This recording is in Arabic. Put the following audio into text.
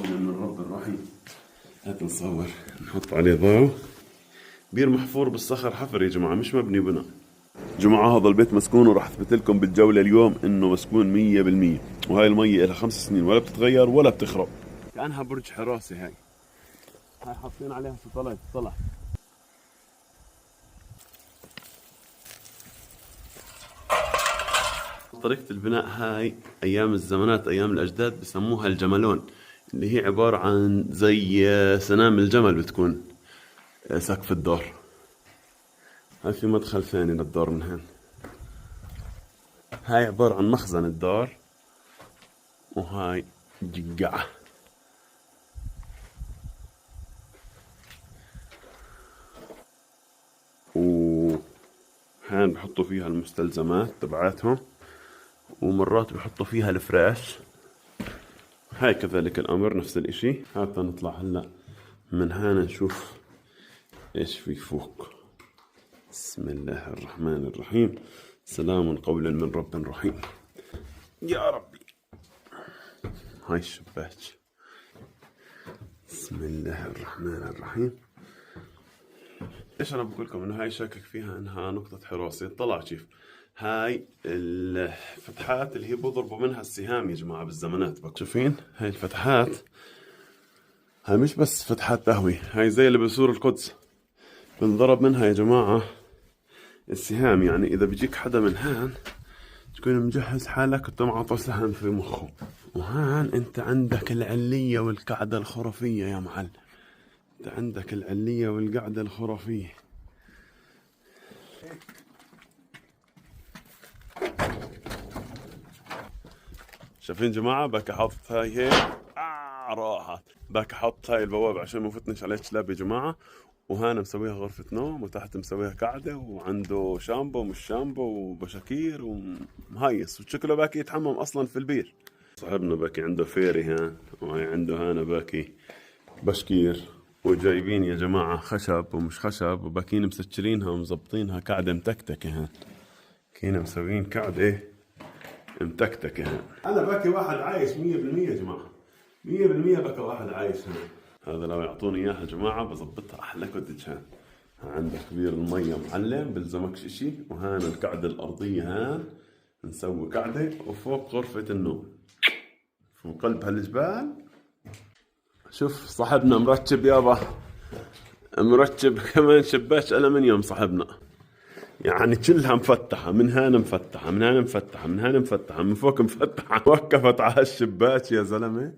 قولا من رب الرحيم. هات نصور نحط عليه ضوء. بير محفور بالصخر حفر يا جماعة، مش مبني بناء. جماعة هذا البيت مسكون، وراح اثبت لكم بالجولة اليوم انه مسكون 100%. وهاي المية لها 5 سنين ولا بتتغير ولا بتخرب، كأنها برج حراسي. هاي حاطين عليها سطلات طلع. طريقة البناء هاي أيام الزمانات، أيام الأجداد بسموها الجملون، اللي هي عبارة عن زي سنام الجمل بتكون سقف الدار. هاي في مدخل ثاني للدار من هون. هاي عبارة عن مخزن الدار، وهاي جقعة. وهان بحطوا فيها المستلزمات تبعاتهم، ومرات بحطوا فيها الفراش. هاي كذلك الأمر نفس الاشي. حتى نطلع هلا من هنا نشوف ايش في فوق. بسم الله الرحمن الرحيم. سلام قولا من رب رحيم. يا ربي. هاي الشباك. بسم الله الرحمن الرحيم. ايش انا بقول لكم انه هاي شاكك فيها انها نقطة حراسة. طلع كيف هاي الفتحات اللي هي بضربوا منها السهام يا جماعة بالزمانات. شايفين هاي الفتحات؟ هاي مش بس فتحات تهوية، هاي زي اللي بسور القدس بنضرب منها يا جماعة السهام. يعني إذا بيجيك حدا من هان تكون مجهز حالك وتمعطه سهم في مخه. وهان أنت عندك العلية والقعدة الخرافية يا معلم. أنت عندك العلية والقعدة الخرافية. شايفين جماعة؟ باكي حاطط هاي هيك راحت. باكي حاطط هاي البوابة عشان ما فتنش عليه كلاب يا جماعة. وهنا مسويها غرفة نوم، وتحت مسويها قعدة، وعنده شامبو مش شامبو وبشاكير ومهيص، وشكله باكي يتحمم أصلا في البير. صاحبنا باكي عنده فيري هان، وهي عنده هنا باكي بشكير. وجايبين يا جماعة خشب ومش خشب، وباكين مسكرينها ومزبطينها قاعدة متكتكة هان. كينا مسوين قاعدة متكتكة هان. أنا باكي واحد عايش 100% يا جماعة، 100% باكي واحد عايش هان. هذا لو يعطوني اياها جماعة بظبطها احلى كودج. هان عندك بير المية معلم بلزمكش اشي. وهان القعدة الارضية. هان نسوي قعدة وفوق غرفة النوم في قلب هالجبال. شوف صاحبنا مرتب يابا، مرتب كمان شباك ألمنيوم صاحبنا. يعني كلها مفتحة، من هنا مفتحة، من هنا مفتحة، من هنا مفتحة، من فوق مفتحة. وقفت على هالشباك يا زلمة.